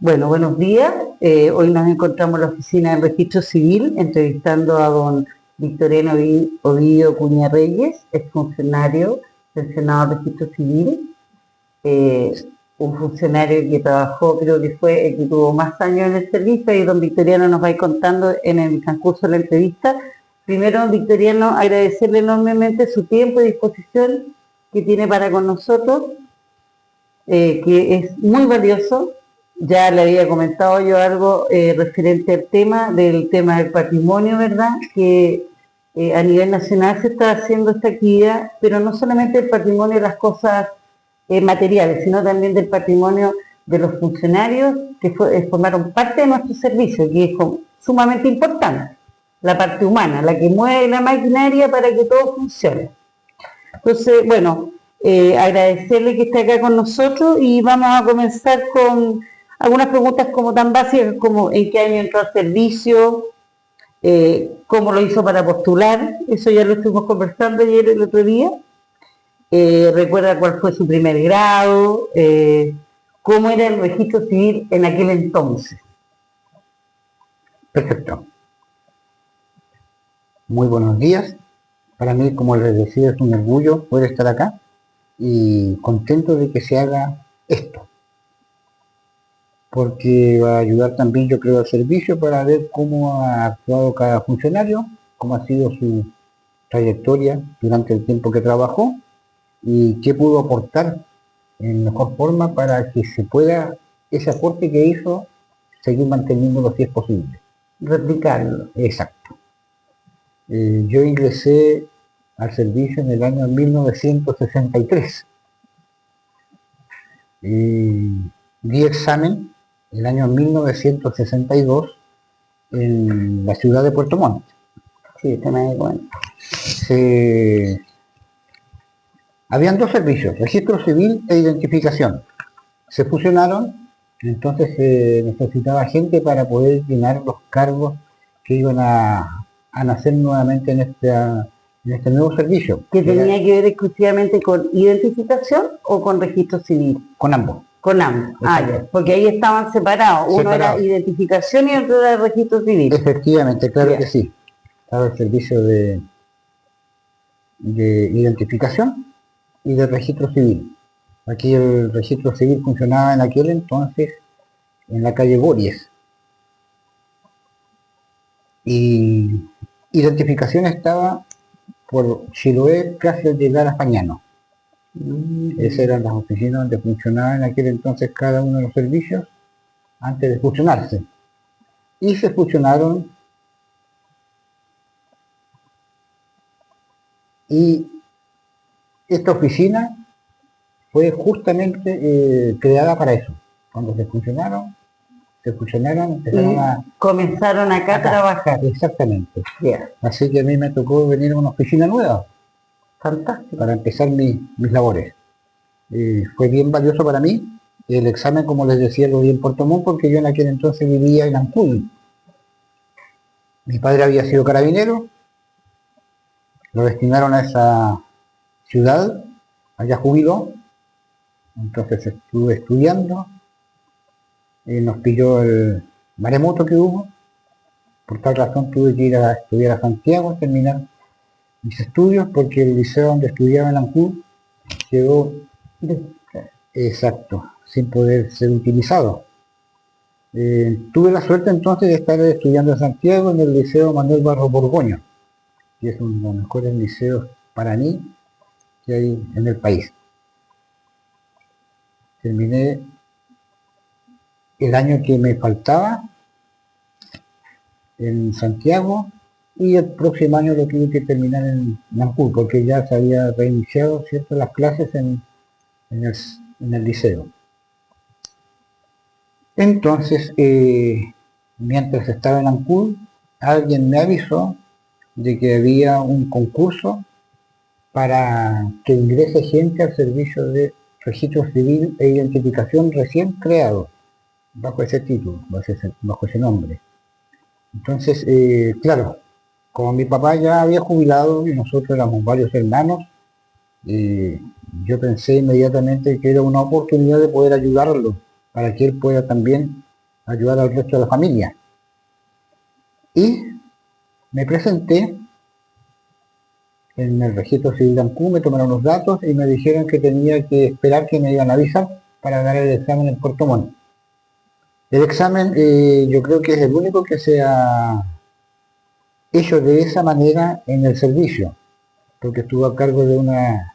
Bueno, buenos días. Hoy nos encontramos en la oficina del Registro Civil entrevistando a don Victoriano Ovidio Cuña Reyes, exfuncionario del Senado del Registro Civil, eh, un funcionario que trabajó, creo que fue el que tuvo más años en el servicio, y don Victoriano nos va a ir contando en el transcurso de la entrevista. Primero, don Victoriano, agradecerle enormemente su tiempo y disposición que tiene para con nosotros, que es muy valioso. Ya le había comentado yo algo referente al del tema del patrimonio, ¿verdad? Que a nivel nacional se está haciendo esta actividad, pero no solamente el patrimonio de las cosas materiales, sino también del patrimonio de los funcionarios que formaron parte de nuestro servicio, que es sumamente importante, la parte humana, la que mueve la maquinaria para que todo funcione. Entonces, bueno, agradecerle que esté acá con nosotros y vamos a comenzar con algunas preguntas como tan básicas como en qué año entró al servicio, cómo lo hizo para postular, eso ya lo estuvimos conversando ayer el otro día. Recuerda cuál fue su primer grado, cómo era el registro civil en aquel entonces. Perfecto. Muy buenos días. Para mí, como les decía, es un orgullo poder estar acá y contento de que se haga esto, porque va a ayudar también, yo creo, al servicio para ver cómo ha actuado cada funcionario, cómo ha sido su trayectoria durante el tiempo que trabajó y qué pudo aportar en mejor forma para que se pueda, ese aporte que hizo, seguir manteniéndolo si es posible. Replicarlo. Exacto. Yo ingresé al servicio en el año 1963. Di examen el año 1962 en la ciudad de Puerto Montt. Sí, te me da cuenta. Habían dos servicios, registro civil e identificación. Se fusionaron, entonces se necesitaba gente para poder llenar los cargos que iban a nacer nuevamente en este nuevo servicio. ¿Que tenía que ver exclusivamente con identificación o con registro civil? Con ambos. Con ambos. Ya, porque ahí estaban separados. Uno era identificación y otro era registro civil. Efectivamente, claro que sí. Estaba el servicio de identificación y de registro civil. Aquí el registro civil funcionaba en aquel entonces en la calle Bories. Y identificación estaba por Chiloé, casi al llegar a Fañano. Esas eran las oficinas donde funcionaba en aquel entonces cada uno de los servicios antes de fusionarse. Y se fusionaron y esta oficina fue justamente creada para eso. Cuando se fusionaron, empezaron a... Comenzaron acá a trabajar. Exactamente. Yeah. Así que a mí me tocó venir a una oficina nueva. Fantástico. Para empezar mis labores. Fue bien valioso para mí. El examen, como les decía, lo di en Puerto Montt porque yo en aquel entonces vivía en Ancud. Mi padre había sido carabinero, lo destinaron a esa ciudad, allá jubiló, entonces estuve estudiando, nos pilló el maremoto que hubo, por tal razón tuve que ir a estudiar a Santiago, a terminar mis estudios, porque el liceo donde estudiaba en Ancud quedó exacto, sin poder ser utilizado. Tuve la suerte entonces de estar estudiando en Santiago en el Liceo Manuel Barro Borgoño, que es uno de los mejores liceos para mí que hay en el país. Terminé el año que me faltaba en Santiago y el próximo año lo tuve que terminar en Ancud, porque ya se había reiniciado, ¿cierto?, las clases en el liceo. Entonces, mientras estaba en Ancud, alguien me avisó de que había un concurso para que ingrese gente al servicio de registro civil e identificación recién creado, bajo ese título, bajo ese nombre. Entonces, claro, como mi papá ya había jubilado y nosotros éramos varios hermanos, yo pensé inmediatamente que era una oportunidad de poder ayudarlo para que él pueda también ayudar al resto de la familia. Y me presenté en el registro civil de Ancud, me tomaron los datos y me dijeron que tenía que esperar que me iban a avisar para dar el examen en Puerto Montt. El examen yo creo que es el único que se ha hecho de esa manera en el servicio, porque estuvo a cargo de una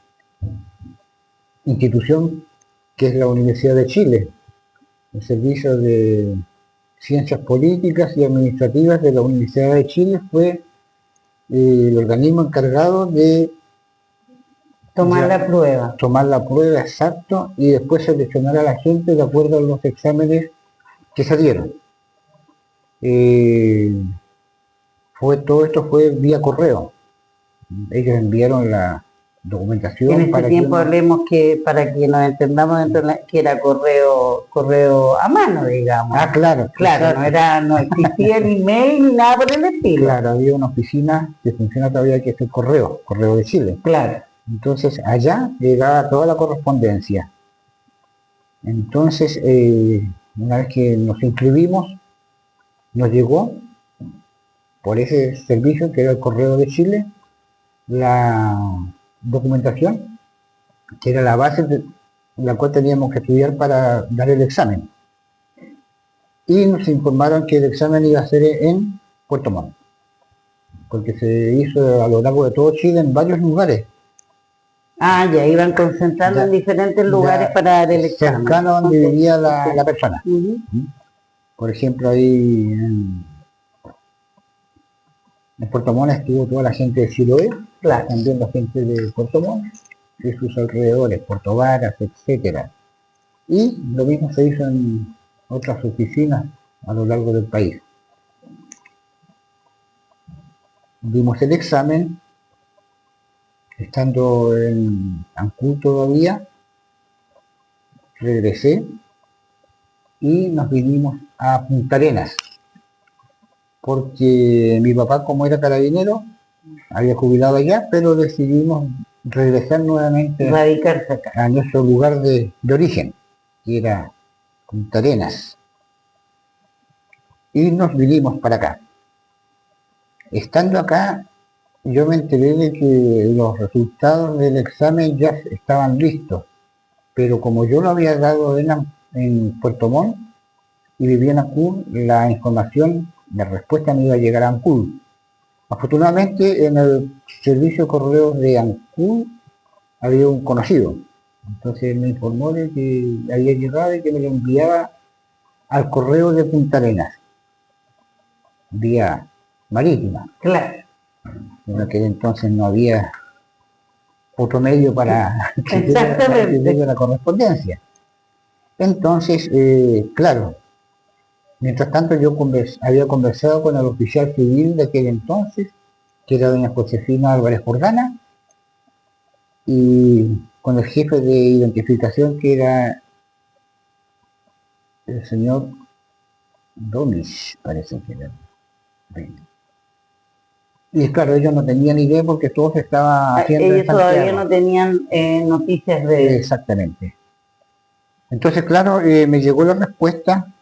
institución que es la Universidad de Chile, el Servicio de Ciencias Políticas y Administrativas de la Universidad de Chile fue el organismo encargado de Tomar la prueba. tomar la prueba exacto y después seleccionar a la gente de acuerdo a los exámenes que se dieron. Todo esto fue vía correo. Ellos enviaron la documentación En este para tiempo que hablemos que, para que nos entendamos dentro de que era correo a mano, digamos. claro, Claro, no existía el email ni nada por el estilo. claro, había una oficina que funciona todavía que es el correo de Chile. Claro. Entonces allá llegaba toda la correspondencia. Entonces, una vez que nos inscribimos, nos llegó por ese servicio que era el Correo de Chile la documentación que era la base de la cual teníamos que estudiar para dar el examen. Y nos informaron que el examen iba a ser en Puerto Montt, porque se hizo a lo largo de todo Chile en varios lugares. Ya iban concentrando en diferentes lugares para dar el examen. Cercano a donde vivía la persona. Por ejemplo, ahí en Puerto Montt estuvo toda la gente de Chiloé, también la gente de Puerto Montt, y sus alrededores, Puerto Varas, etcétera. Y lo mismo se hizo en otras oficinas a lo largo del país. Dimos el examen, estando en Ancud todavía, regresé y nos vinimos a Punta Arenas, porque mi papá, como era carabinero, había jubilado allá, pero decidimos regresar nuevamente Radicarse acá. a nuestro lugar de origen, que era Punta Arenas. Y nos vinimos para acá. Estando acá, yo me enteré de que los resultados del examen ya estaban listos, pero como yo lo había dado en Puerto Montt y vivía en Ancud, la información, la respuesta me iba a llegar a Ancud. Afortunadamente, en el servicio de correos de Ancud había un conocido, entonces me informó de que había llegado y que me lo enviaba al correo de Punta Arenas, vía marítima. Claro. En aquel entonces no había otro medio para que llegue la correspondencia. Entonces, claro, mientras tanto yo había conversado con el oficial civil de aquel entonces, que era doña Josefina Álvarez Jordana, y con el jefe de identificación, que era el señor Domis, parece que era. Y claro, ellos no tenían idea porque todo se estaba haciendo ellos en Santiago. todavía no tenían noticias de... Exactamente. Entonces, claro, me llegó la respuesta,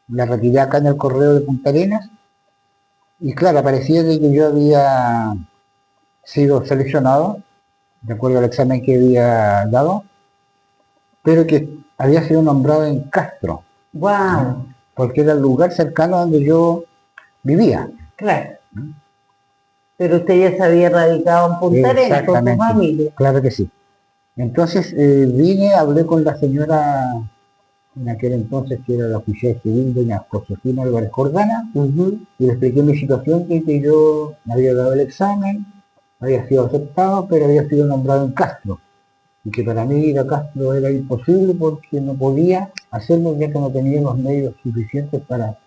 la retiré acá en el correo de Punta Arenas, y claro, aparecía de que yo había sido seleccionado, de acuerdo al examen que había dado, pero que había sido nombrado en Castro. ¡Wow! Porque era el lugar cercano donde yo vivía. Claro. Pero usted ya se había radicado en Punta Arenas con su familia. Claro que sí. Entonces vine, hablé con la señora, en aquel entonces que era la oficial civil, doña Josefina Álvarez Jordana, y le expliqué mi situación, que yo había dado el examen, había sido aceptado, pero había sido nombrado en Castro, y que para mí ir a Castro era imposible porque no podía hacerlo ya que no tenía los medios suficientes para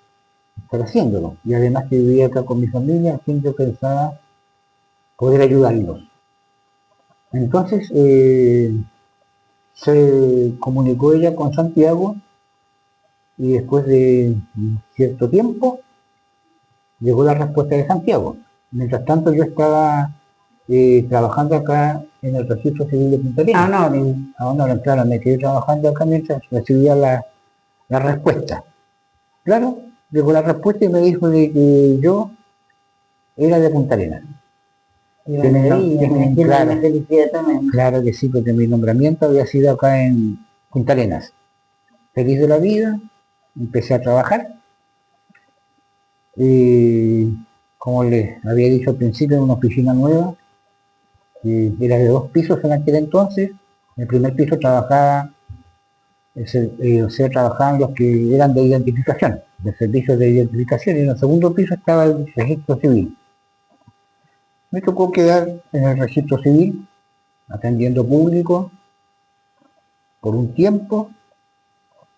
estar haciéndolo, y además que vivía acá con mi familia, a quien yo pensaba poder ayudarlos. Entonces se comunicó ella con Santiago, y después de cierto tiempo llegó la respuesta de Santiago. Mientras tanto yo estaba trabajando acá en el registro civil de Punta Arenas. Claro, me quedé trabajando acá mientras recibía la respuesta. Claro, llegó la respuesta y me dijo de que yo era de Punta Arenas. Qué Que mi nom- maravilla, que mi- me llena claro. de felicidad también. Claro que sí, porque mi nombramiento había sido acá en Punta Arenas. Feliz de la vida, empecé a trabajar y como les había dicho al principio, en una oficina nueva, que era de 2 pisos en aquel entonces. En el primer piso trabajaba, trabajaban los que eran de identificación, de servicios de identificación, y en el segundo piso estaba el registro civil. Me tocó quedar en el registro civil, atendiendo público por un tiempo.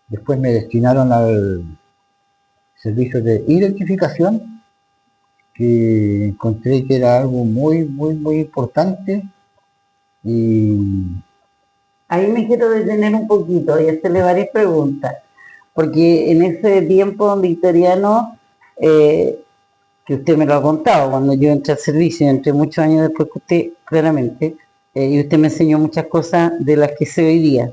Después me destinaron al servicio de identificación, que encontré que era algo muy, muy, muy importante. Y Ahí me quiero detener un poquito y hacerle varias preguntas, porque en ese tiempo, don Victoriano, que usted me lo ha contado, cuando yo entré al servicio, entré muchos años después que usted, claramente, y usted me enseñó muchas cosas de las que sé hoy día.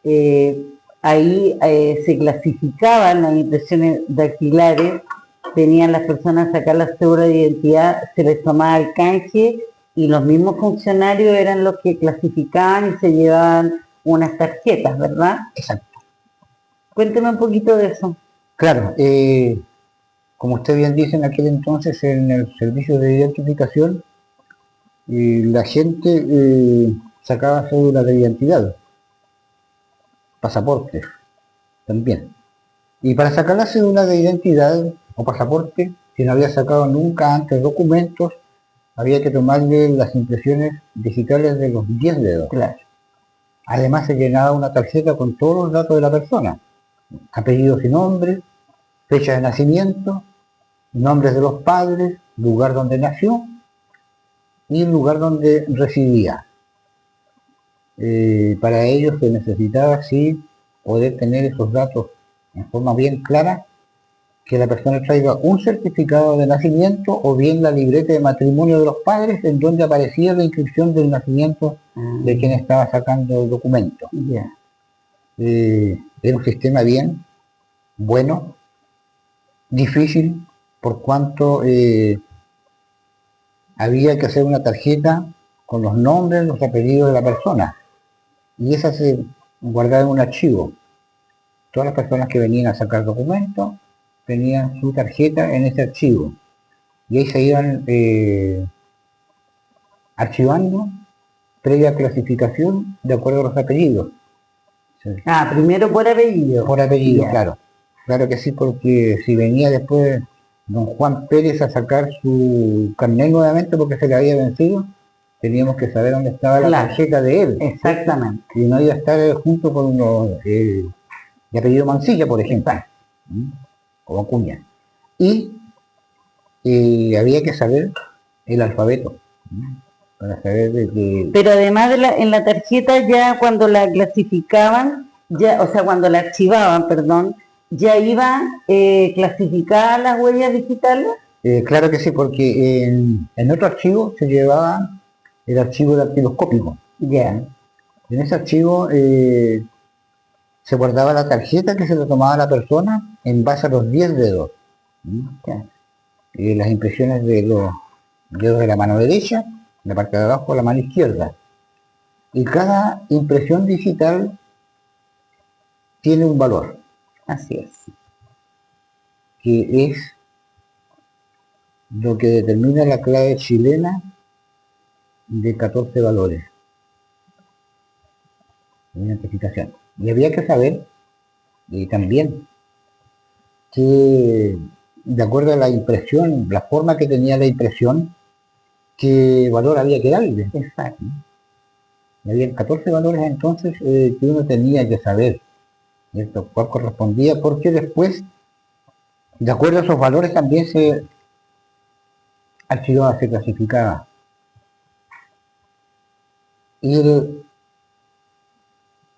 Eh, Ahí se clasificaban las impresiones dactilares, tenían las personas sacar la cédula de identidad, se les tomaba el canje y los mismos funcionarios eran los que clasificaban y se llevaban unas tarjetas, ¿verdad? exacto. Cuénteme un poquito de eso. Claro, como usted bien dice, en aquel entonces en el servicio de identificación, la gente sacaba cédula de identidad, pasaportes también. Y para sacar la cédula de identidad o pasaporte, si no había sacado nunca antes documentos, había que tomarle las impresiones digitales de los 10 dedos. Claro. Además se llenaba una tarjeta con todos los datos de la persona, apellidos y nombres, fecha de nacimiento, nombres de los padres, lugar donde nació y el lugar donde residía. Para ello se necesitaba sí poder tener esos datos en forma bien clara, que la persona traiga un certificado de nacimiento o bien la libreta de matrimonio de los padres en donde aparecía la inscripción del nacimiento de quien estaba sacando el documento. Ya. Era un sistema bien, bueno, difícil, por cuanto había que hacer una tarjeta con los nombres, los apellidos de la persona, y esa se guardaba en un archivo. Todas las personas que venían a sacar documentos tenían su tarjeta en ese archivo, y ahí se iban archivando previa clasificación de acuerdo a los apellidos. Ah, primero por apellido. Por apellido, Ya. claro. Claro que sí, porque si venía después don Juan Pérez a sacar su carnet nuevamente porque se le había vencido, teníamos que saber dónde estaba la Claro. tarjeta de él. Exactamente. Y no iba a estar junto con uno de apellido Mancilla, por ejemplo, o Acuña. Y había que saber el alfabeto, para saber de que... Pero además en la tarjeta ya cuando la clasificaban, ya, o sea, cuando la archivaban, perdón, ya iba clasificada las huellas digitales. Claro que sí, porque en otro archivo se llevaba el archivo dactiloscópico. Ya. En ese archivo se guardaba la tarjeta que se le tomaba a la persona en base a los 10 dedos. Ya. Las impresiones de los dedos de la mano derecha, la parte de abajo, la mano izquierda. Y cada impresión digital tiene un valor, Así es. que es lo que determina la clave chilena de 14 valores de identificación. Y había que saber también que, de acuerdo a la impresión, la forma que tenía la impresión, qué valor había que darle. Exacto. Y había 14 valores entonces que uno tenía que saber, ¿cierto?, cuál correspondía, porque después, de acuerdo a esos valores, también se archivaba, se clasificaba. Y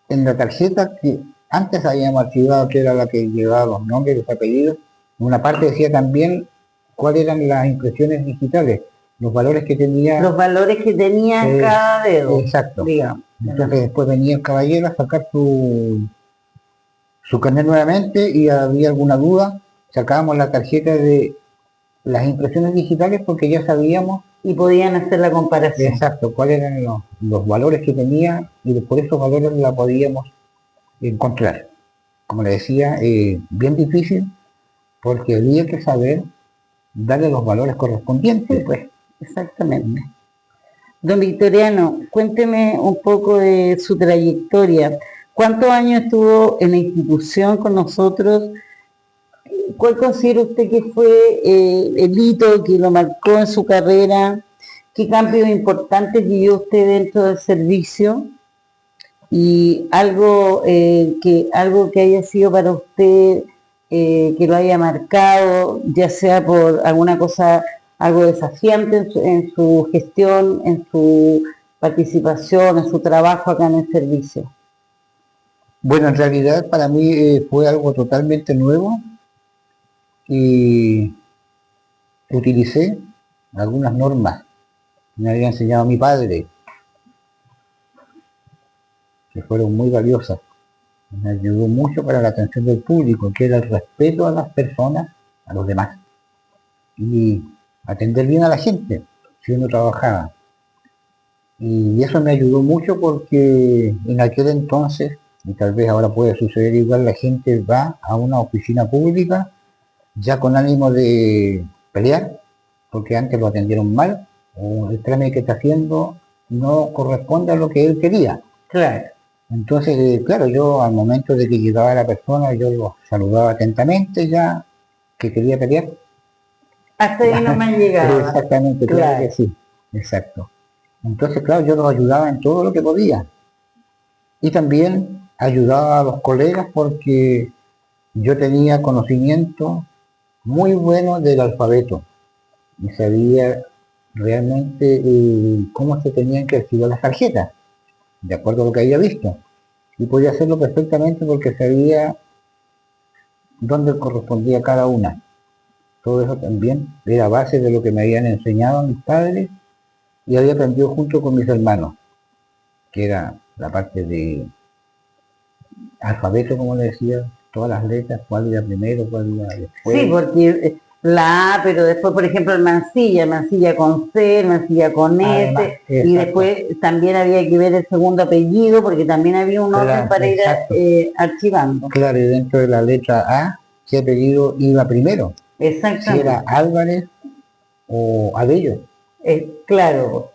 en la tarjeta que antes habíamos archivado, que era la que llevaba los nombres y los apellidos, en una parte decía también cuáles eran las impresiones digitales, los valores que tenía. Los valores que tenía cada dedo. Exacto. Digamos. Entonces después venía el caballero a sacar su carnet nuevamente y había alguna duda, sacábamos la tarjeta de las impresiones digitales porque ya sabíamos Y podían hacer la comparación. exacto cuáles eran los valores que tenía y por esos valores la podíamos encontrar. Como le decía, bien difícil porque había que saber darle los valores correspondientes, Sí. pues. Exactamente. Don Victoriano, cuénteme un poco de su trayectoria. ¿Cuántos años estuvo en la institución con nosotros? ¿Cuál considera usted que fue el hito que lo marcó en su carrera? ¿Qué cambios importantes vivió usted dentro del servicio? Y algo que haya sido para usted que lo haya marcado, ya sea por alguna cosa, algo desafiante en su gestión, en su participación, en su trabajo acá en el servicio. Bueno, en realidad para mí fue algo totalmente nuevo y utilicé algunas normas que me había enseñado mi padre, que fueron muy valiosas. Me ayudó mucho para la atención del público, que era el respeto a las personas, a los demás, y atender bien a la gente, si uno trabajaba. Y eso me ayudó mucho porque en aquel entonces, y tal vez ahora puede suceder igual, la gente va a una oficina pública ya con ánimo de pelear, porque antes lo atendieron mal, o el trámite que está haciendo no corresponde a lo que él quería. Claro. Entonces, claro, yo al momento de que llegaba la persona, yo lo saludaba atentamente ya, que quería pelear. Hasta ahí no me han llegado. Exactamente, claro que sí, exacto. Entonces, claro, yo los ayudaba en todo lo que podía. Y también ayudaba a los colegas porque yo tenía conocimiento muy bueno del alfabeto y sabía realmente cómo se tenían que activar las tarjetas, de acuerdo a lo que había visto. Y podía hacerlo perfectamente porque sabía dónde correspondía cada una. Todo eso también era base de lo que me habían enseñado mis padres y había aprendido junto con mis hermanos, que era la parte de alfabeto, como le decía, todas las letras, cuál iba primero, cuál iba después. Sí, porque la A, pero después, por ejemplo, el Mansilla con C, Mansilla con Además, S, y exacto. después también había que ver el segundo apellido, porque también había un orden Claro, para ir exacto. archivando. Claro, y dentro de la letra A, ¿qué apellido iba primero? Si era Exactamente. Álvarez o Abello. Claro,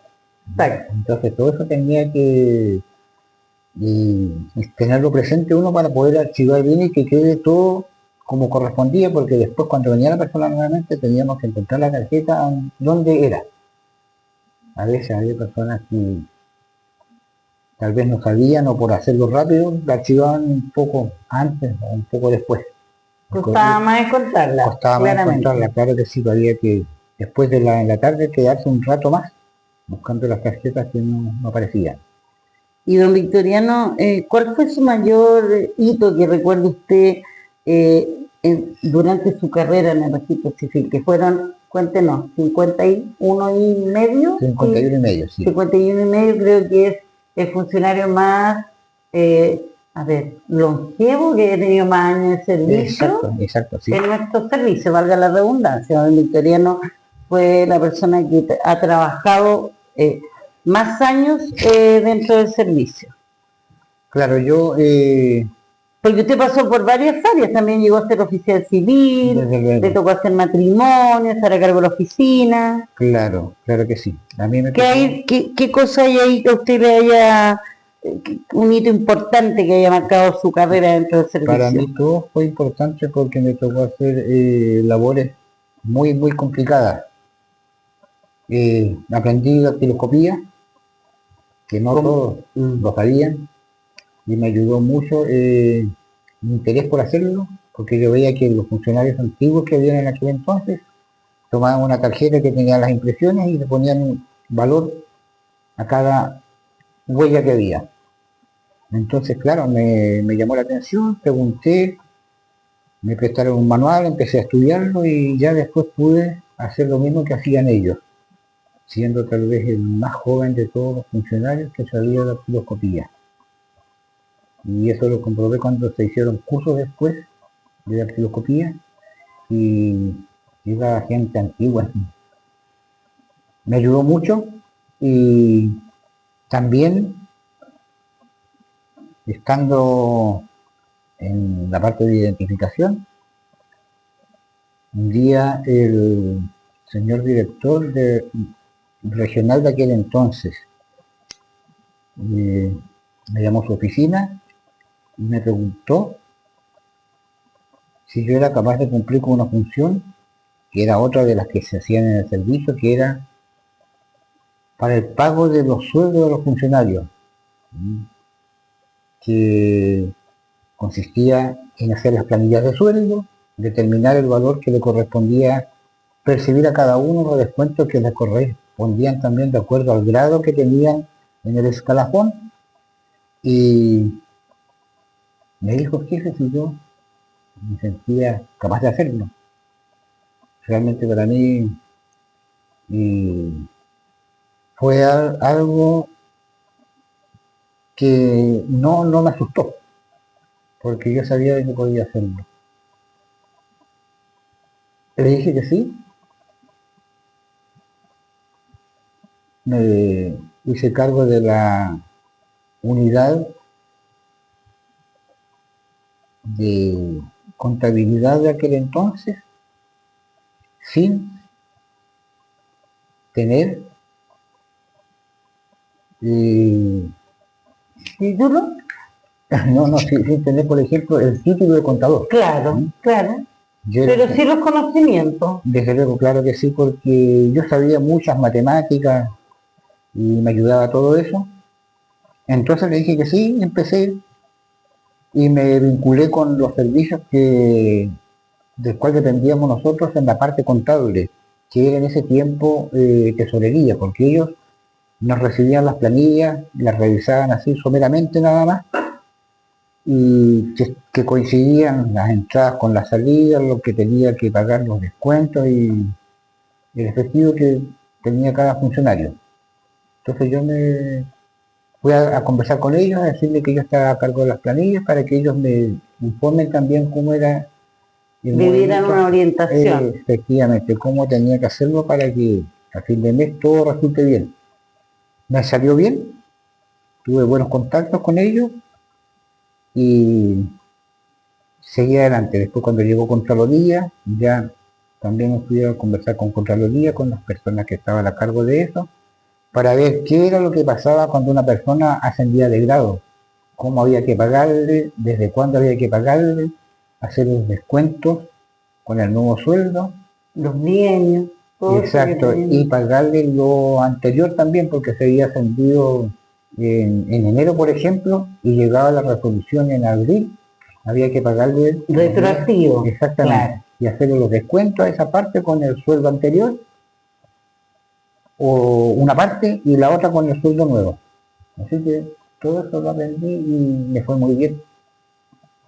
exacto. Entonces todo eso tenía que tenerlo presente uno para poder archivar bien y que quede todo como correspondía, porque después cuando venía la persona nuevamente teníamos que encontrar la tarjeta donde era. A veces había personas que tal vez no sabían o por hacerlo rápido la archivaban un poco antes o un poco después. Costaba más encontrarla, Costaba más claramente. encontrarla, claro que sí, había que después de en la tarde quedarse un rato más buscando las tarjetas que no aparecían. Y don Victoriano, ¿cuál fue su mayor hito que recuerde usted durante su carrera en el registro civil? Que fueron, cuéntenos, 51 y medio. 51 y medio, sí. 51 y medio creo que es el funcionario más, a ver, longevo, que ha tenido más años de servicio Exacto, sí. en nuestro servicio, valga la redundancia. Don Victoriano fue la persona que ha trabajado más años dentro del servicio. Claro, yo Porque usted pasó por varias áreas, también llegó a ser oficial civil, desde luego, le tocó hacer matrimonio, estar a cargo de la oficina. claro que sí. A mí me ¿Qué, tocó, qué cosa hay ahí que a usted le haya, un hito importante que haya marcado su carrera dentro del para servicio? mí todo fue importante porque me tocó hacer labores muy complicadas. Aprendí dactiloscopía, que no todos lo sabían, y me ayudó mucho mi interés por hacerlo, porque yo veía que los funcionarios antiguos que habían en aquel entonces tomaban una tarjeta que tenía las impresiones y le ponían un valor a cada huella que había. Entonces, claro, me llamó la atención, pregunté, me prestaron un manual, empecé a estudiarlo y ya después pude hacer lo mismo que hacían ellos, siendo tal vez el más joven de todos los funcionarios que sabía la dactiloscopía. Y eso lo comprobé cuando se hicieron cursos después de dactiloscopía y era gente antigua. Me ayudó mucho y también estando en la parte de identificación, un día el señor director regional de aquel entonces me llamó a su oficina y me preguntó si yo era capaz de cumplir con una función que era otra de las que se hacían en el servicio, que era para el pago de los sueldos de los funcionarios, que consistía en hacer las planillas de sueldo, determinar el valor que le correspondía percibir a cada uno, los descuentos que le correspondían también de acuerdo al grado que tenían en el escalafón. Y me dijo, jefe, si yo me sentía capaz de hacerlo. Realmente para mí fue algo que no me asustó, porque yo sabía que podía hacerlo. Le dije que sí, me hice cargo de la unidad de contabilidad de aquel entonces, sin tener ¿Título? sin tener, por ejemplo, el título de contador. Claro, claro. Yo Pero sí los conocimientos. desde luego, claro que sí, porque yo sabía muchas matemáticas y me ayudaba todo eso. Entonces le dije que sí, empecé y me vinculé con los servicios del cual dependíamos nosotros en la parte contable, que era en ese tiempo tesorería, porque ellos nos recibían las planillas, las revisaban así someramente nada más, y que coincidían las entradas con las salidas, lo que tenía que pagar los descuentos y el efectivo que tenía cada funcionario. Entonces yo me fui a conversar con ellos, a decirle que yo estaba a cargo de las planillas para que ellos me informen también cómo era el Vivieran una orientación. efectivamente, cómo tenía que hacerlo para que a fin de mes todo resulte bien. Me salió bien, tuve buenos contactos con ellos y seguí adelante. Después cuando llegó Contraloría, ya también fui a conversar con Contraloría, con las personas que estaban a cargo de eso, para ver qué era lo que pasaba cuando una persona ascendía de grado, cómo había que pagarle, desde cuándo había que pagarle, hacer los descuentos con el nuevo sueldo. Los bienios, todo Exacto, y pagarle lo anterior también, porque se había ascendido en enero, por ejemplo, y llegaba la resolución en abril, había que pagarle retroactivo. Exactamente, Claro. y hacerle los descuentos a esa parte con el sueldo anterior, o una parte y la otra con el sueldo nuevo. Así que todo eso lo aprendí y me fue muy bien.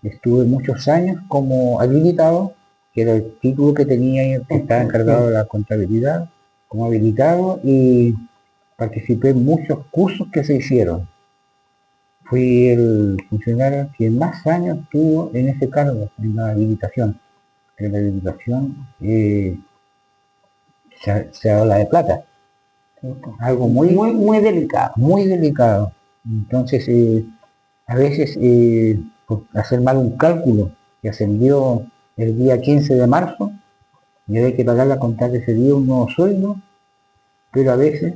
Estuve muchos años como habilitado, que era el título que tenía, que estaba encargado de la contabilidad, como habilitado, y participé en muchos cursos que se hicieron. Fui el funcionario que más años tuvo en ese cargo, en la habilitación. En la habilitación se habla de plata, algo muy delicado. Muy delicado. Entonces, a veces, por hacer mal un cálculo, que ascendió el día 15 de marzo, y había que pagarle a contar ese día un nuevo sueldo, pero a veces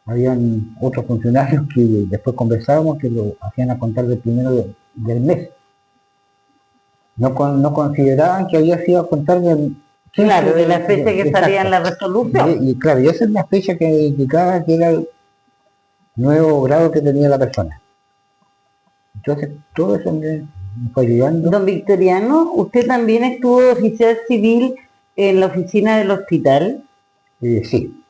habían otros funcionarios que después conversábamos que lo hacían a contar del primero del mes. No consideraban que había sido a contar del... Claro, de la fecha que salía en la resolución. Y claro, y esa es la fecha que indicaba que era el nuevo grado que tenía la persona. Entonces, todo eso me fue ayudando. Don Victoriano, ¿usted también estuvo de oficial civil en la oficina del hospital? Sí.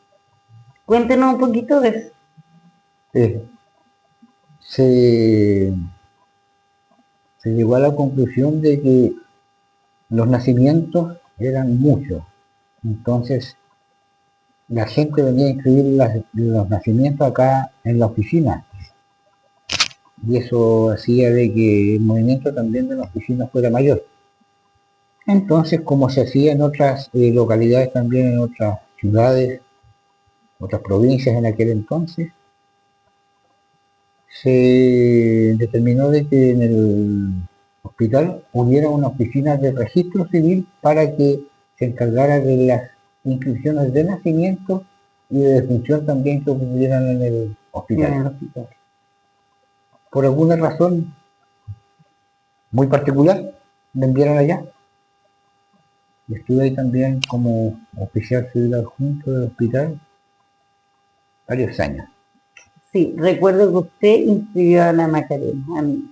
Cuéntenos un poquito de eso. Se llegó a la conclusión de que los nacimientos eran muchos. Entonces, la gente venía a inscribir los nacimientos acá en la oficina. Y eso hacía de que el movimiento también de la oficina fuera mayor. Entonces, como se hacía en otras localidades también, en otras ciudades, otras provincias en aquel entonces, se determinó de que en el hospital hubiera una oficina de registro civil para que se encargara de las inscripciones de nacimiento y de defunción también que ocurrieran en el en hospital. el hospital. Por alguna razón muy particular, me enviaron allá. Y estuve ahí también como oficial civil adjunto del hospital varios años. Sí, recuerdo que usted inscribió a Ana Macarena, a mí.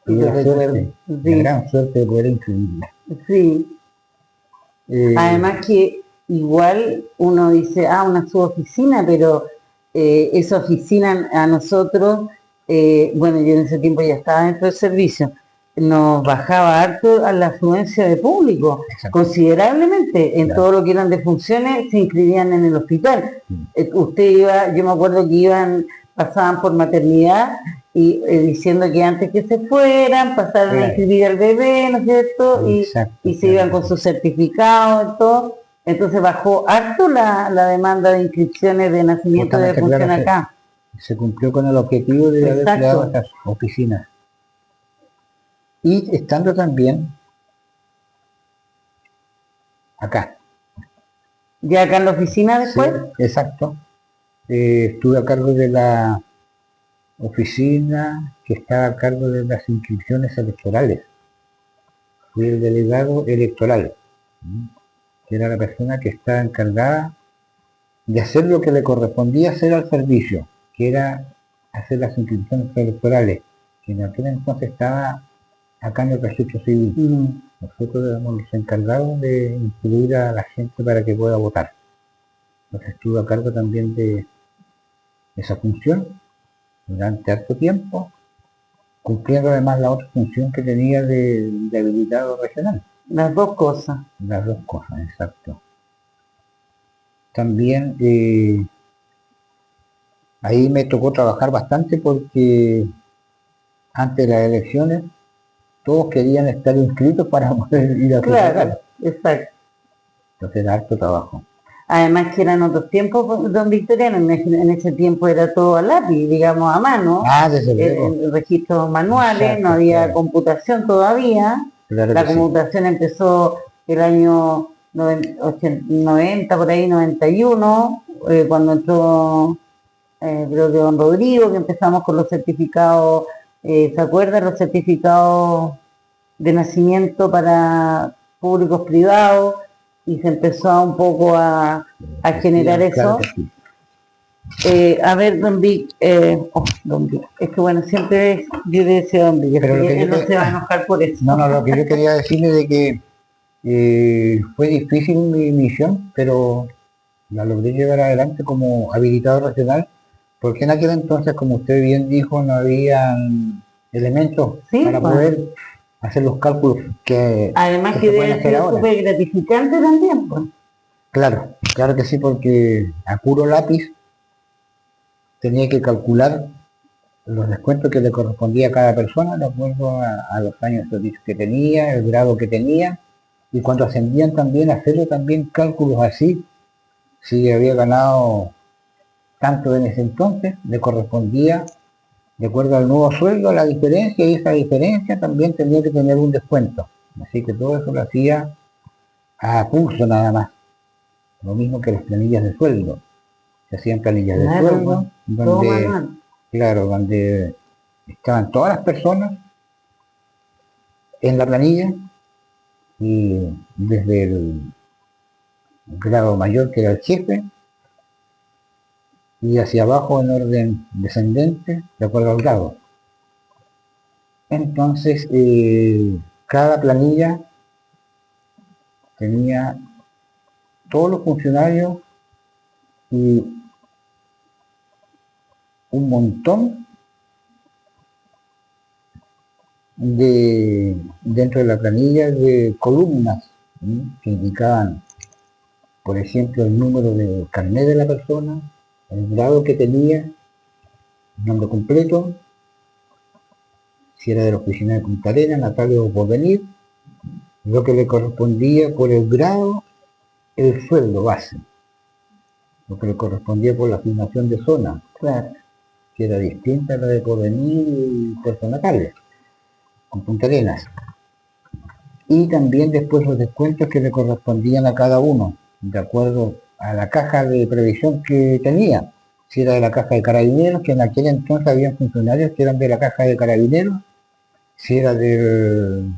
Sí, Tuve lo la recuerdo. suerte, la Sí, gran suerte de poder inscribirme. sí. Eh, Además que igual uno dice, una suboficina, pero esa oficina a nosotros, bueno, yo en ese tiempo ya estaba dentro del servicio, nos bajaba harto a la afluencia de público, exacto. considerablemente, en Claro. todo lo que eran defunciones se inscribían en el hospital. Usted iba, yo me acuerdo que pasaban por maternidad y diciendo que antes que se fueran, pasaron a Claro. inscribir al bebé, ¿no es cierto? Exacto, Y se iban claro. con su certificado y todo. Entonces bajó harto la demanda de inscripciones de nacimiento y de Justamente, defunción claro, acá. se cumplió con el objetivo de haber creado Exacto. estas oficinas. Y estando también acá. Ya acá en la oficina después. Sí, exacto. Estuve a cargo de la oficina que estaba a cargo de las inscripciones electorales. Fui el delegado electoral, que era la persona que estaba encargada de hacer lo que le correspondía hacer al servicio, que era hacer las inscripciones electorales, que en aquel entonces estaba acá en el registro civil. Nosotros éramos los encargados de inscribir a la gente para que pueda votar. Entonces estuve a cargo también de esa función durante harto tiempo, cumpliendo además la otra función que tenía de habilitado regional. Las dos cosas. Las dos cosas, exacto. También ahí me tocó trabajar bastante porque antes de las elecciones todos querían estar inscritos para poder ir a Claro, votar. exacto. Entonces era harto trabajo. Además que eran otros tiempos, don Victoriano, en ese tiempo era todo a lápiz, digamos a mano, Desde luego. registros manuales, Exacto, no había claro. computación todavía. Claro La que sí. computación empezó el año 90, por ahí 91, cuando entró, creo que don Rodrigo, que empezamos con los certificados, ¿se acuerdan? Los certificados de nacimiento para públicos privados, y se empezó un poco a generar Claro eso. que sí. A ver, don Vic, don Vic, es que bueno, siempre yo le decía a don Vic, Pero lo que él yo no se va a enojar por eso. No, lo que yo quería decirle de que fue difícil mi misión, pero la logré llevar adelante como habilitador regional, porque en aquel entonces, como usted bien dijo, no había elementos Sí, para bueno. poder hacer los cálculos que Además se que pueden debe hacer ser ahora. súper gratificante también, pues. Claro, claro que sí, porque a puro lápiz tenía que calcular los descuentos que le correspondía a cada persona de acuerdo a los años de servicio que tenía, el grado que tenía, y cuando ascendían también a hacerle también cálculos así, si había ganado tanto en ese entonces, le correspondía de acuerdo al nuevo sueldo la diferencia, y esa diferencia también tenía que tener un descuento. Así que todo eso lo hacía a pulso nada más, lo mismo que las planillas de sueldo. Se hacían planillas de Claro, sueldo, bueno, todo donde, manual. claro, donde estaban todas las personas en la planilla, y desde el grado mayor, que era el jefe, y hacia abajo en orden descendente, de acuerdo al grado. Entonces, cada planilla tenía todos los funcionarios y un montón dentro de la planilla de columnas, ¿sí?, que indicaban, por ejemplo, el número de carnet de la persona, el grado que tenía, el nombre completo, si era de la oficina de Punta Arenas, Natalia o Porvenir, lo que le correspondía por el grado, el sueldo base, lo que le correspondía por la asignación de zona, claro. que era distinta a la de Porvenir y Puerto Natales, con Punta Arenas. Y también después los descuentos que le correspondían a cada uno, de acuerdo a la caja de previsión que tenía. Si era de la caja de carabineros, que en aquel entonces había funcionarios que eran de la caja de carabineros, si era del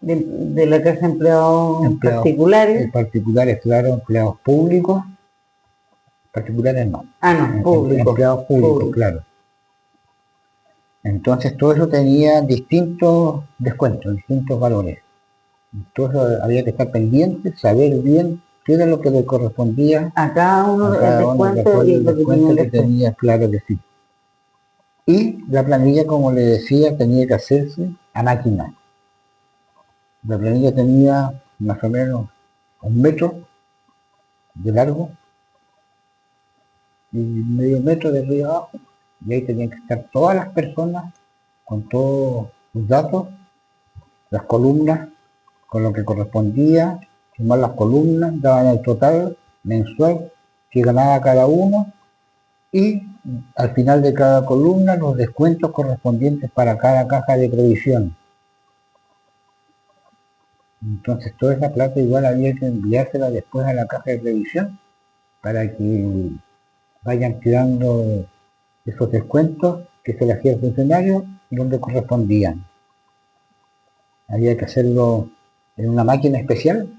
De la Caja de Empleados Particulares. particulares, claro, empleados públicos, particulares no, No, públicos. empleados públicos, claro. Entonces todo eso tenía distintos descuentos, distintos valores. Entonces había que estar pendiente, saber bien qué era lo que le correspondía A cada uno el descuento y el lo que descuento tenía que que hacer. tenía, claro que sí. Y la planilla, como le decía, tenía que hacerse a máquina. La planilla tenía más o menos 1 metro de largo y medio metro de arriba abajo. Y ahí tenían que estar todas las personas con todos sus datos, las columnas, con lo que correspondía, sumar las columnas, daban el total mensual que ganaba cada uno y al final de cada columna los descuentos correspondientes para cada caja de previsión. Entonces toda esa plata igual había que enviársela después a la caja de previsión para que vayan quedando esos descuentos que se le hacía al funcionario donde correspondían. Había que hacerlo en una máquina especial.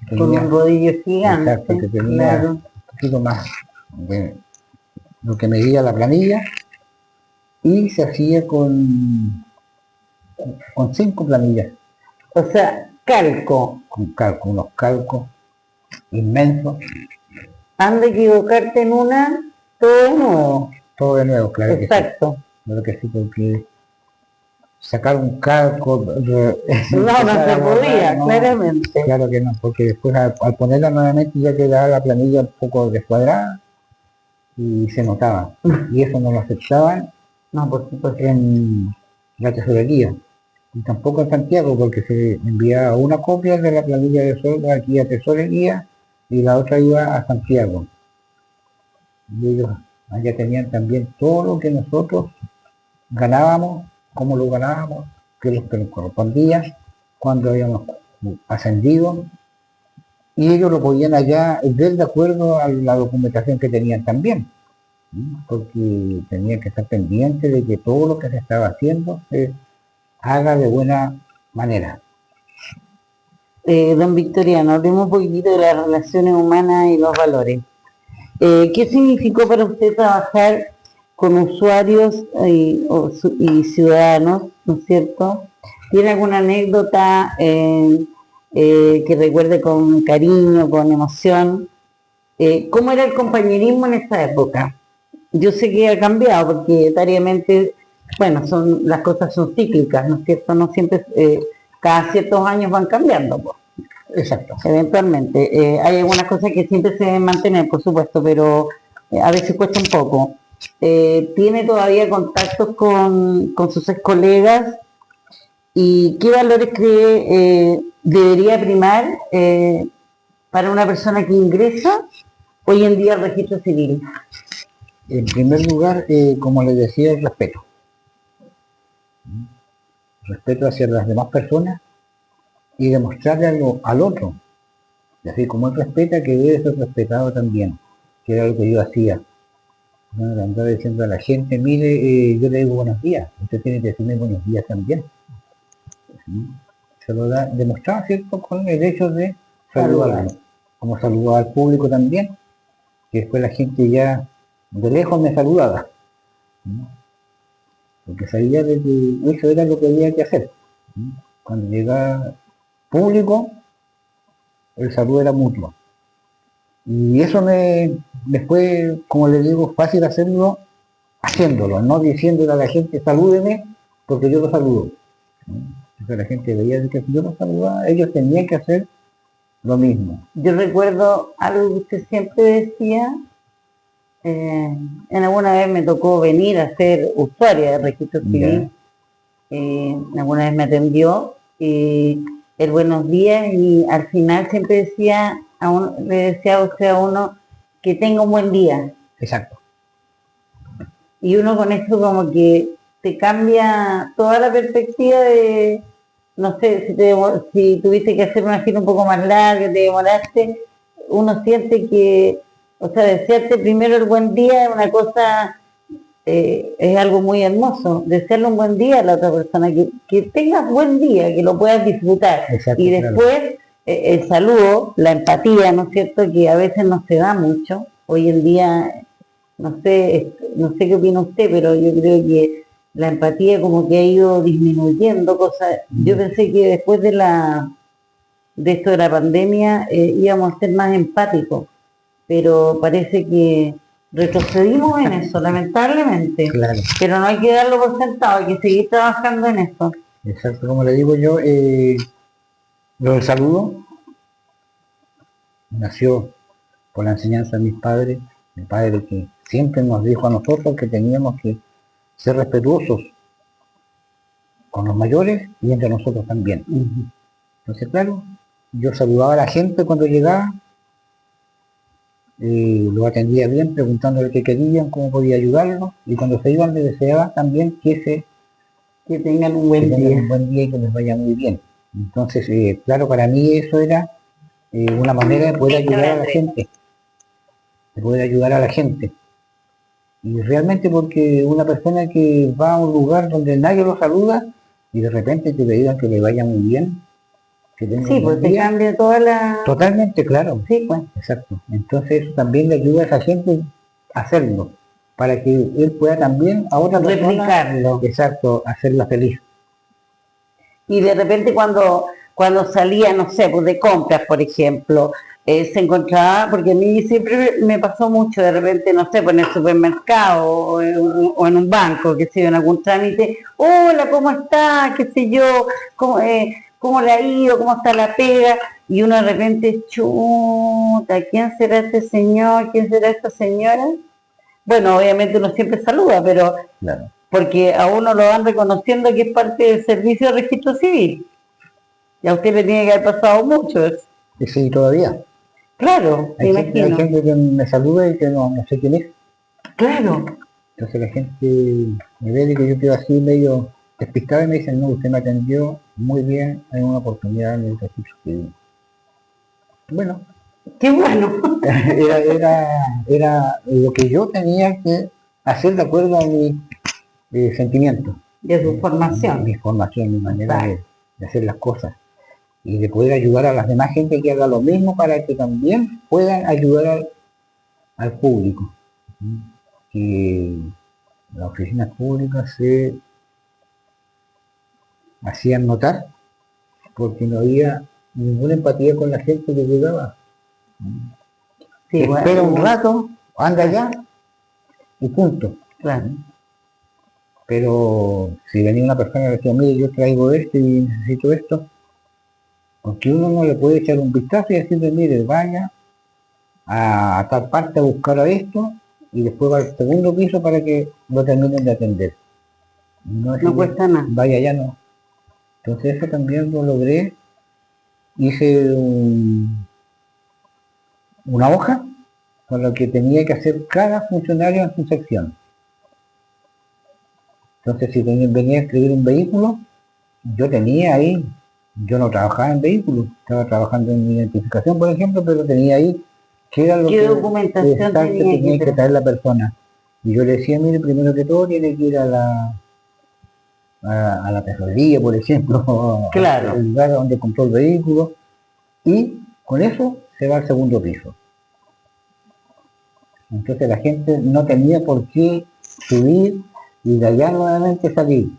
Con un rodillo gigante. Exacto, que tenía claro. un poquito más de lo que medía la planilla y se hacía con 5 planillas. O sea, calco. Con calco, unos calcos inmensos. Han de equivocarte en una, todo de nuevo. Todo de nuevo, claro. Exacto. Claro que sí, porque sacar un calco... No se podía, claramente. Claro que no, porque después al ponerla nuevamente ya quedaba la planilla un poco descuadrada y se notaba. Y eso no lo aceptaban No, por supuesto. en la tesorería. Y tampoco en Santiago, porque se enviaba una copia de la planilla de sueldo aquí a tesorería y la otra iba a Santiago. Y ellos allá tenían también todo lo que nosotros ganábamos, cómo lo ganábamos, qué es lo que nos correspondía, cuando habíamos ascendido, y ellos lo podían allá ver de acuerdo a la documentación que tenían también, porque tenían que estar pendientes de que todo lo que se estaba haciendo se haga de buena manera. Don Victoriano, hablemos un poquito de las relaciones humanas y los valores. ¿Qué significó para usted trabajar con usuarios y ciudadanos, ¿no es cierto? ¿Tiene alguna anécdota que recuerde con cariño, con emoción? ¿Cómo era el compañerismo en esa época? Yo sé que ha cambiado porque etariamente, bueno, las cosas son cíclicas, ¿no es cierto? No siempre, cada ciertos años van cambiando, pues. Exacto. Eventualmente. Hay algunas cosas que siempre se deben mantener, por supuesto, pero a veces cuesta un poco. ¿Tiene todavía contactos con sus ex colegas? ¿Y qué valores cree debería primar para una persona que ingresa hoy en día al registro civil? En primer lugar, como les decía, el respeto. Respeto hacia las demás personas y demostrarle al otro, y así como él respeta, que debe ser respetado también, que era lo que yo hacía. ¿No? Andaba diciendo a la gente, mire, yo le digo buenos días, usted tiene que decirme buenos días también. ¿Sí? Se lo demostraba, ¿cierto?, con el hecho de saludarlo, como saludaba al público también, que después la gente ya de lejos me saludaba, ¿no? Porque sabía de que eso era lo que había que hacer, ¿no? Cuando llegaba público, el saludo era mutuo. Y eso me fue, como le digo, fácil hacerlo, haciéndolo, no diciéndole a la gente, salúdeme, porque yo lo saludo. Entonces la gente veía que si yo lo saludaba, ellos tenían que hacer lo mismo. Yo recuerdo algo que usted siempre decía, en alguna vez me tocó venir a ser usuaria de registro civil, alguna vez me atendió, y el buenos días y al final siempre decía le decía a usted a uno que tenga un buen día. Exacto. Y uno con eso como que te cambia toda la perspectiva de, no sé, si tuviste que hacer una fila un poco más larga, te demoraste, uno siente que, o sea, desearte primero el buen día es una cosa, es algo muy hermoso, desearle un buen día a la otra persona, que tengas buen día, que lo puedas disfrutar. Exacto, Y claro. después el saludo, la empatía, ¿no es cierto?, que a veces no se da mucho. Hoy en día no sé qué opina usted, pero yo creo que la empatía como que ha ido disminuyendo cosas. Yo pensé que después de esto de la pandemia íbamos a ser más empáticos, pero parece que retrocedimos en eso, lamentablemente. Claro. Pero no hay que darlo por sentado, hay que seguir trabajando en eso. Exacto, como le digo yo, lo del saludo nació por la enseñanza de mis padres, mi padre que siempre nos dijo a nosotros que teníamos que ser respetuosos con los mayores y entre nosotros también. Entonces, claro, yo saludaba a la gente cuando llegaba, lo atendía bien, preguntándole qué querían, cómo podía ayudarlos, y cuando se iban les deseaba también que tengan un buen día. un buen día y que les vaya muy bien. Entonces, claro, para mí eso era una manera de poder ayudar a la gente, de poder ayudar a la gente. Y realmente porque una persona que va a un lugar donde nadie lo saluda y de repente te digan que le vaya muy bien, que tenga Sí, un buen pues te día, cambia toda la... totalmente claro. Sí, pues. Exacto. Entonces eso también le ayuda a esa gente a hacerlo, para que él pueda también a otra persona, Replicarlo. exacto, hacerla feliz. Y de repente cuando salía, no sé, pues de compras, por ejemplo, se encontraba, porque a mí siempre me pasó mucho, de repente, no sé, pues en el supermercado o en un banco, que sé yo, en algún trámite, hola, ¿cómo está? ¿Qué sé yo? ¿Cómo le ha ido? ¿Cómo está la pega? Y uno de repente, chuta, ¿quién será este señor? ¿Quién será esta señora? Bueno, obviamente uno siempre saluda, pero Claro. porque a uno lo van reconociendo que es parte del servicio de registro civil. Y a usted le tiene que haber pasado mucho eso. Y sí, todavía. Claro, me Hay imagino. gente que me saluda y que no sé quién es. Claro. Entonces la gente me ve y que yo quedo así medio despistado y me dicen, no, usted me atendió muy bien, hay una oportunidad en el registro civil. Bueno, Qué bueno. era lo que yo tenía que hacer de acuerdo a mi sentimiento, De su formación. mi formación, mi manera Exacto. de hacer las cosas y de poder ayudar a las demás gente que haga lo mismo para que también puedan ayudar al público. Que las oficinas públicas se hacían notar porque no había ninguna empatía con la gente que llegaba. Sí, Espera un bueno, rato, anda allá y punto. claro. Pero si venía una persona y decía, mire, yo traigo esto y necesito esto, porque uno no le puede echar un vistazo y decirle, mire, vaya a tal parte a buscar a esto y después va al segundo piso para que lo terminen de atender. No, No cuesta nada. vaya, ya no. Entonces eso también lo logré. Hice una hoja con lo que tenía que hacer cada funcionario en su sección. Entonces si venía a escribir un vehículo, yo tenía ahí, yo no trabajaba en vehículos, estaba trabajando en identificación, por ejemplo, pero tenía ahí qué era lo ¿Qué que documentación tenía que traer la persona. Y yo le decía, mire, primero que todo tiene que ir a la tesorería, por ejemplo, Claro. al lugar donde compró el vehículo, y con eso se va al segundo piso. Entonces la gente no tenía por qué subir y de allá nuevamente salir.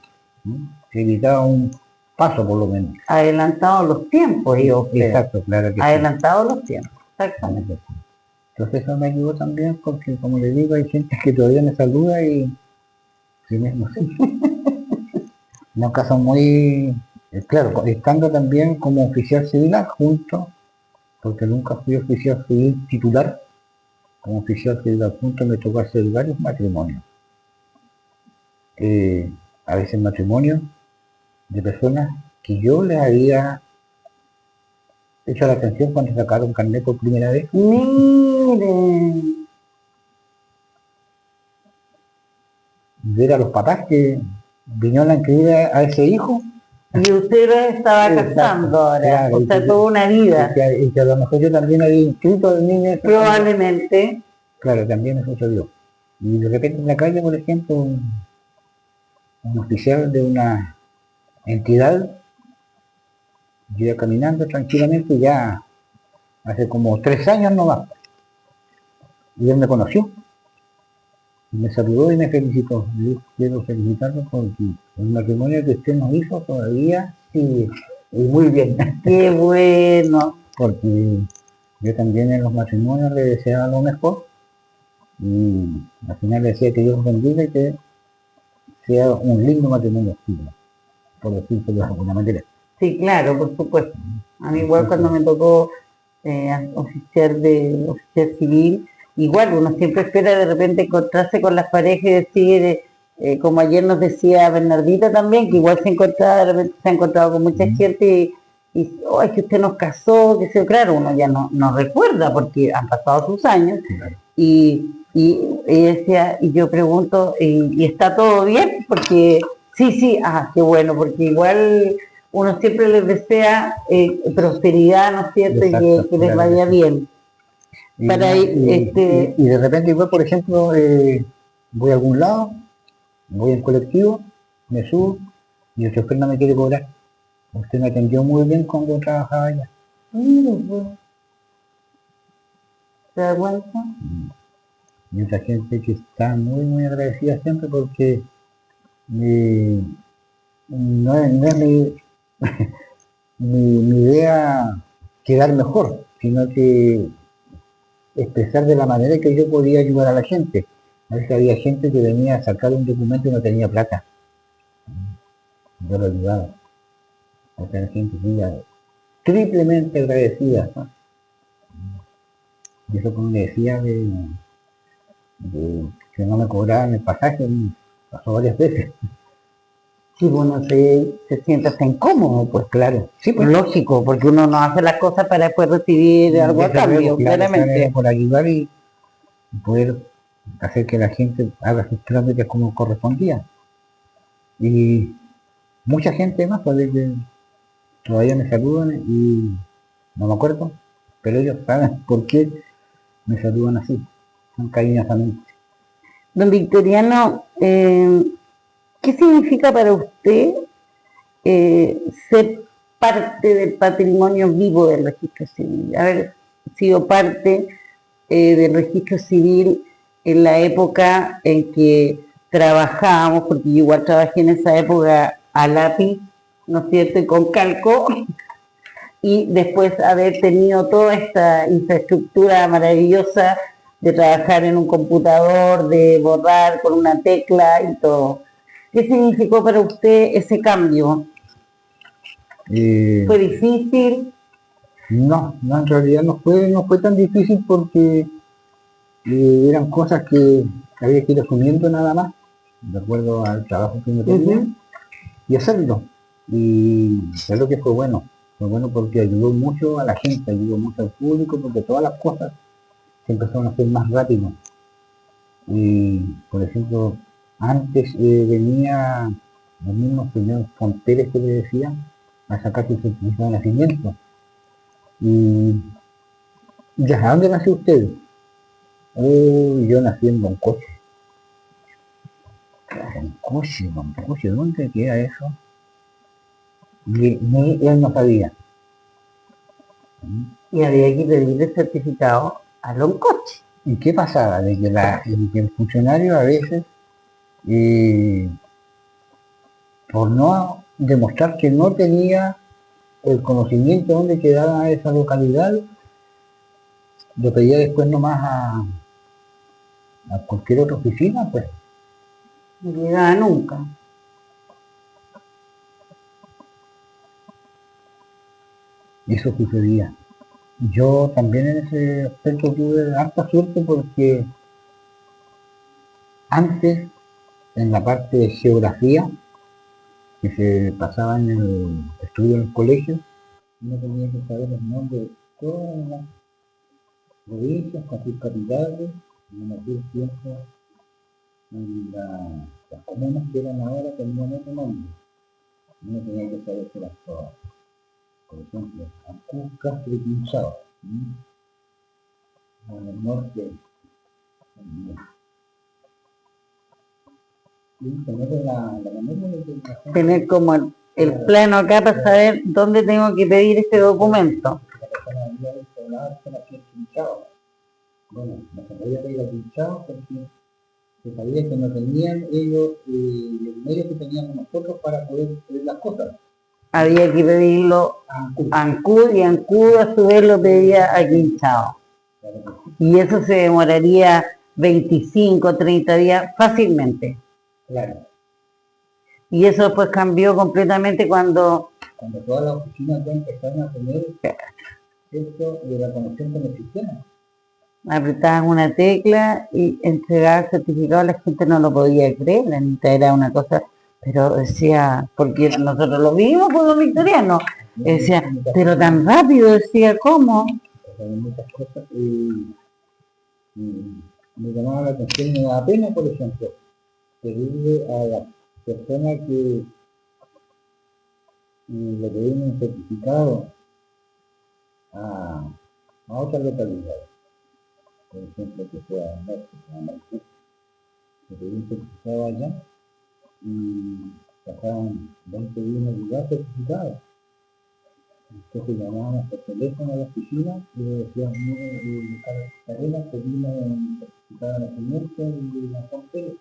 Se evitaba un paso por lo menos. Adelantados los tiempos, digo usted. Exacto, claro que sí. Adelantados los tiempos, exactamente. Entonces eso me ayudó también porque, como le digo, hay gente que todavía me saluda y sí mismo sí. No casos muy... claro, estando también como oficial civil adjunto, porque nunca fui oficial civil titular, como oficial civil adjunto me tocó hacer varios matrimonios. A veces matrimonios de personas que yo les había hecho la atención cuando sacaron carnet por primera vez. Miren, Ver a los papás que vinieron a inscribir a ese hijo. y usted lo estaba Exacto, casando ahora, claro, o sea, y toda una vida, que a lo mejor yo también había inscrito al niño ese. probablemente. Claro, también me sucedió. Y de repente en la calle, por ejemplo, un oficial de una entidad iba caminando tranquilamente ya hace como 3 años nomás. Y él me conoció, y me saludó y me felicitó. Le dijo, quiero felicitarlo porque el matrimonio que usted nos hizo todavía sigue. Y muy bien, Qué bueno. porque yo también en los matrimonios le deseaba lo mejor. Y al final le decía que Dios bendiga y que sea un lindo matrimonio, por decirlo de alguna manera. Sí, claro, por supuesto. A mí igual cuando me tocó oficiar civil, igual uno siempre espera de repente encontrarse con las parejas y decir, como ayer nos decía Bernardita también, que igual se encontraba, de repente se ha encontrado con mucha gente oh, es que usted nos casó, que sea, claro, uno ya no recuerda porque han pasado sus años Claro. y decía, y yo pregunto, ¿y está todo bien? Porque sí, qué bueno, porque igual uno siempre les desea prosperidad, ¿no es cierto? Exacto, Que les claro vaya que sí. bien. Y, Para y de repente igual, por ejemplo, voy a algún lado, voy en colectivo, me subo y el chofer no me quiere cobrar. Usted me atendió muy bien cuando trabajaba allá. mire, pues, ¿se da cuenta? Y esa gente que está muy agradecida siempre porque eh, no es mi idea quedar mejor, sino que expresar de la manera que yo podía ayudar a la gente. A veces había gente que venía a sacar un documento y no tenía plata. Yo lo ayudaba. O sea, la gente viva triplemente agradecida, ¿no? Y eso como le decía de que no me cobraban el pasaje, pasó varias veces. Sí, bueno, se siente hasta incómodo, pues Claro, sí, pues. lógico, porque uno no hace las cosas para después recibir algo a Desde luego, cambio, claro, claramente. por ayudar y poder hacer que la gente haga sus trámites como correspondía. Y mucha gente más, pues, de que todavía me saludan y no me acuerdo, pero ellos saben por qué me saludan así, son cariñosamente. Don Victoriano, ¿qué significa para usted ser parte del patrimonio vivo del registro civil? Haber sido parte del registro civil en la época en que trabajábamos, porque yo igual trabajé en esa época a lápiz, ¿no es cierto?, y con calco, y después haber tenido toda esta infraestructura maravillosa de trabajar en un computador, de borrar con una tecla y todo. ¿Qué significó para usted ese cambio? Eh, ¿Fue difícil? no, en realidad no fue tan difícil porque eran cosas que había que ir asumiendo nada más, de acuerdo al trabajo que uno tenía, y hacerlo. Y creo que fue bueno porque ayudó mucho a la gente, ayudó mucho al público, porque todas las cosas se empezaron a hacer más rápido. Y, por ejemplo, antes venía los mismos señores Fonteles que le decían a sacar su certificado de nacimiento. Y ¿desde dónde nació usted? Oh, yo nací en Boncoche. Boncoche, ¿dónde queda eso? Y él no sabía. Y había que pedir el certificado a Loncoche. ¿Y qué pasaba? De que el funcionario a veces, eh, por no demostrar que no tenía el conocimiento de dónde quedaba esa localidad, lo pedía después nomás a cualquier otra oficina, pues. No llegaba nunca. Eso sucedía. Yo también en ese aspecto tuve harta suerte porque antes, en la parte de geografía, que se pasaba en el estudio en el colegio, uno tenía que saber los nombres de todas las provincias con sus capitales, y en aquel tiempo las comunas que eran ahora tenían otro nombre. Uno tenía que saber las todas. Por ejemplo, Ancud, Castro y Quinchao. En el norte, y tener la manera de la Tener como el plano acá para saber dónde tengo que pedir ese documento. la persona había hablado con aquí en Quinchao. Bueno, no se podía pedir a Quinchao porque se sabía que no tenían ellos el medio que teníamos nosotros para poder pedir las cosas. Había que pedirlo Ancud. a Ancud y Ancud a su vez lo pedía a Quinchao. Claro que sí. Y eso se demoraría 25, 30 días fácilmente. Claro. Y eso después cambió completamente cuando Cuando todas las oficinas ya empezaron a tener esto de la conexión con el sistema. apretaban una tecla y entregaban el certificado, la gente no lo podía creer, la neta era una cosa, pero decía, porque nosotros lo vimos por los victorianos, decía, pero tan rápido, decía, ¿cómo? Hay muchas cosas me llamaba la atención, me da pena, por ejemplo, pedirle a la persona que le pedían un certificado a otra localidad, por ejemplo, que sea norte, que sea norte, le pedían un certificado allá y pasaban 20 días en el lugar certificado. Entonces llamábamos por teléfono a la oficina y le decíamos, mire, Carolina, pedimos un certificado de nacimiento y la frontera.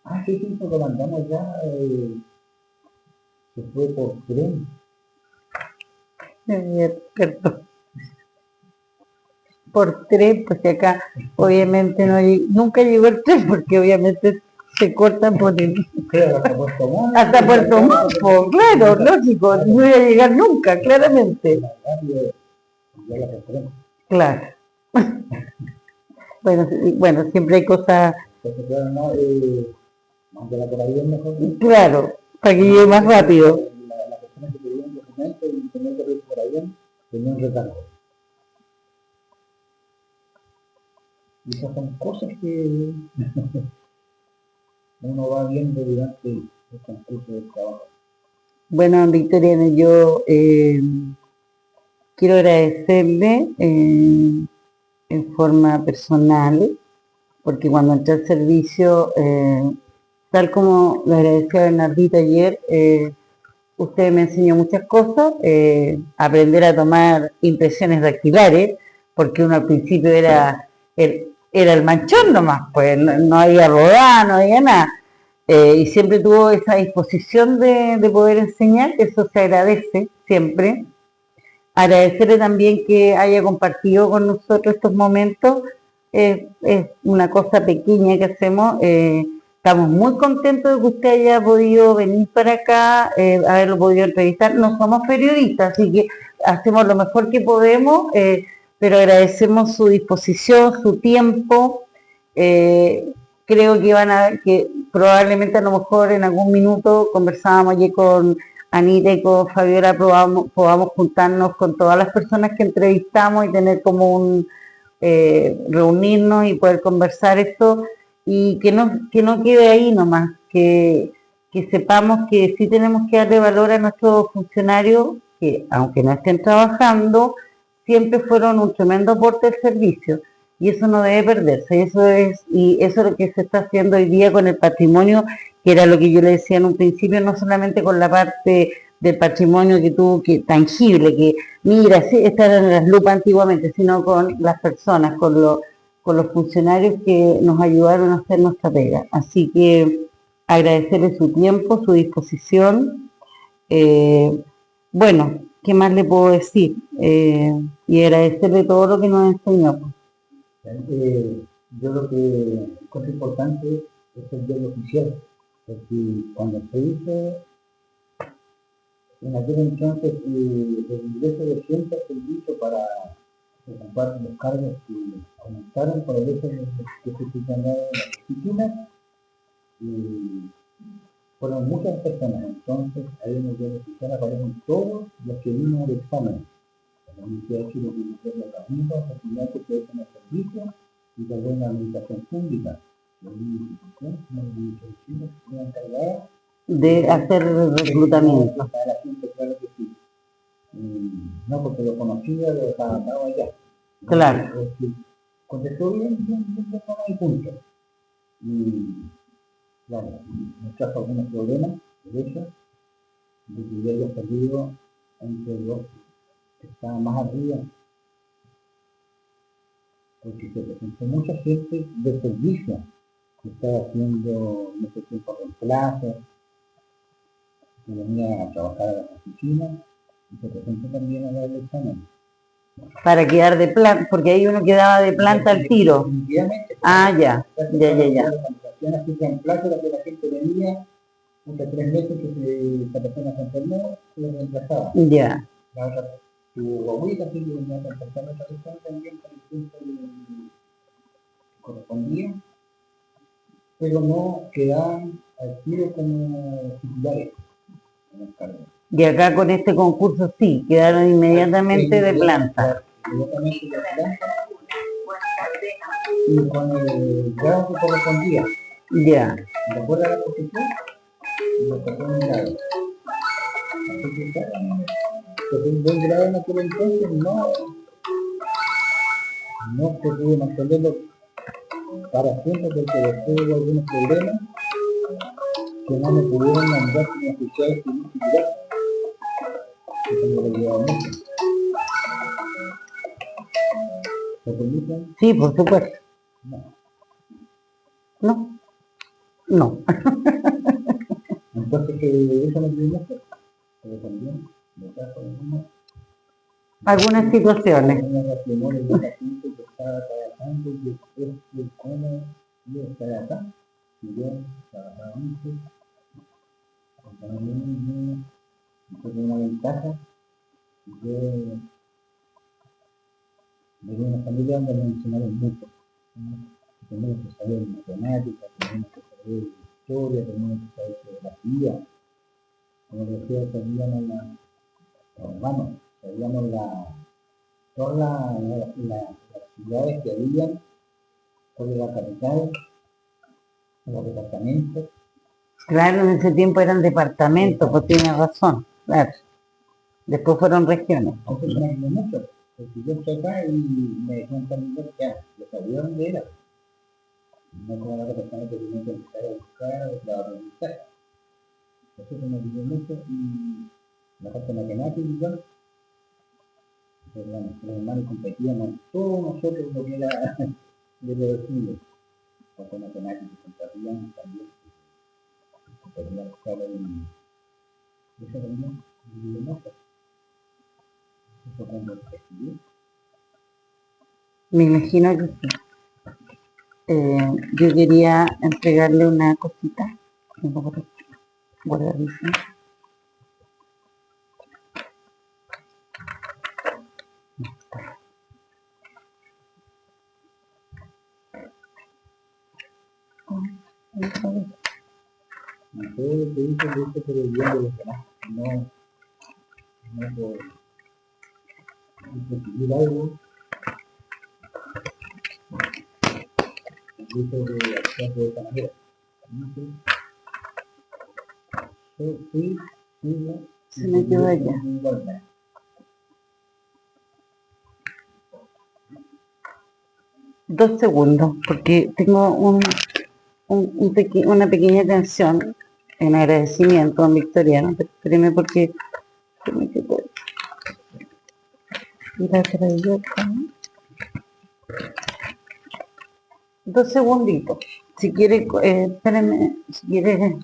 Ah, sí, pues lo mandamos ya, se fue por tren. Cierto. Por tren, porque acá obviamente no nunca llegó el tren, porque obviamente se cortan por el... Claro, hasta Puerto Montt. Hasta Puerto Montt, claro, lógico, no iba a llegar nunca, claramente. Ya la referencia. Claro. Bueno, siempre hay cosas, Entonces, claro, no, mándala por ahí es mejor. claro, para que llegue más rápido. La persona que pedía un documento y tenía que ir por ahí tenía un recargo. Y esas son cosas que uno va viendo durante el transcurso del trabajo. Bueno, Victoriano, yo quiero agradecerle en forma personal, porque cuando entré al servicio, tal como le agradecí a Bernardita ayer, usted me enseñó muchas cosas, aprender a tomar impresiones dactilares, porque uno al principio era el manchón nomás, pues no había rodada, no había nada. Y siempre tuvo esa disposición de poder enseñar, eso se agradece siempre. Agradecerle también que haya compartido con nosotros estos momentos, es una cosa pequeña que hacemos. Estamos muy contentos de que usted haya podido venir para acá, haberlo podido entrevistar. No somos periodistas, así que hacemos lo mejor que podemos, pero agradecemos su disposición, su tiempo. Eh, Creo que que probablemente a lo mejor en algún minuto conversábamos ayer con Anita y con Fabiola podamos juntarnos con todas las personas que entrevistamos y tener como reunirnos y poder conversar esto y que no quede ahí nomás, que sepamos que sí tenemos que darle valor a nuestros funcionarios que aunque no estén trabajando, siempre fueron un tremendo aporte al servicio y eso no debe perderse, y eso es lo que se está haciendo hoy día con el patrimonio, que era lo que yo le decía en un principio, no solamente con la parte del patrimonio que tuvo que tangible, que mira, sí, estas eran las lupas antiguamente, sino con las personas, con los funcionarios que nos ayudaron a hacer nuestra pega. Así que agradecerle su tiempo, su disposición. eh, bueno, ¿qué más le puedo decir? Y agradecerle todo lo que nos enseñó. Yo lo que cosa importante es el diario oficial, porque cuando se hizo en aquel entonces el ingreso de siempre se hizo para ocupar los cargos que aumentaron por el hecho de que se quitaron las oficinas y Fueron muchas personas, entonces ahí en el beneficiario aparecen todos los que vimos al examen. La Universidad de Chile tiene que ver las mismas oportunidades que ofrecen el servicio y también la administración pública. La Universidad de Chile se encargada de hacer reclutamiento. para la gente, claro que sí. No porque lo conocía, lo estaba allá. Claro. Contestó bien, y punto. Y claro, me trajo algunos problemas, de hecho, de que yo había perdido entre los que estaban más arriba, porque se presentó mucha gente de servicio que estaba haciendo en ese tiempo reemplazo, que venía a trabajar a la oficina, y se presentó también a dar el examen. Para quedar de planta, porque ahí uno quedaba de planta al tiro. Ah, ya. La reemplazo era que la gente venía, unos 3 meses que esa persona se enfermó, se lo reemplazaba. Ya. La otra, tu abuela, así que venía a reemplazar a otra persona también con el tiempo que correspondía, pero no quedaban al tiro como titulares en el cargo. Y acá con este concurso sí, quedaron inmediatamente de planta. Inmediatamente de planta y con el grado que correspondía. Ya. ¿De acuerdo a la posición? Y lo sacó un grado. Así que claro, que fue un buen grado en aquel entonces, no se pudo mantenerlo para siempre porque después hubo algunos problemas que no me pudieron mandar como oficial civil titular. Eso me lo llevaba mucho. ¿Se permiten? Sí, por supuesto. No. No. No. Entonces, eso me dio mucho. Pero también, me trajo Algunas situaciones. una temores de la gente que estaba trabajando y después de cómo yo estaba acá. Y yo trabajaba mucho, compraba muy, entonces una ventaja. Yo venía de una familia donde me enseñaron mucho. Tenemos que saber matemáticas, tenemos que saber historia, tenemos que saber geografía. Como decía, sabíamos todas las ciudades que habían, cuál era la capital, los departamentos. Claro, en ese tiempo eran departamentos, pues tiene razón. Claro. Después fueron regiones. Entonces me ayudó mucho, porque yo estoy acá y me decían también que yo sabía dónde era. No como la otra persona que tenía que empezar a buscar o a preguntar. Entonces me ayudó mucho y la parte matemática igual. Los hermanos competíamos todos nosotros lo que era de los estudios. Con matemáticas, competíamos también. Competíamos claro y eso también me ayudó mucho. Eso cuando estudié. Me imagino que sí. Yo quería entregarle una cosita. Tengo por aquí, guardadísima. No sé qué dice, pero el bien de los demás. No por recibir algo, dice de actuar de esta manera. No sé. Yo fui, Se me quedó allá. igualdad. 2 segundos, porque tengo una pequeña canción en agradecimiento a Victoriano. Espéreme porque se me quedó. La traía acá. 2 segunditos. Si quiere, espérenme, si quiere.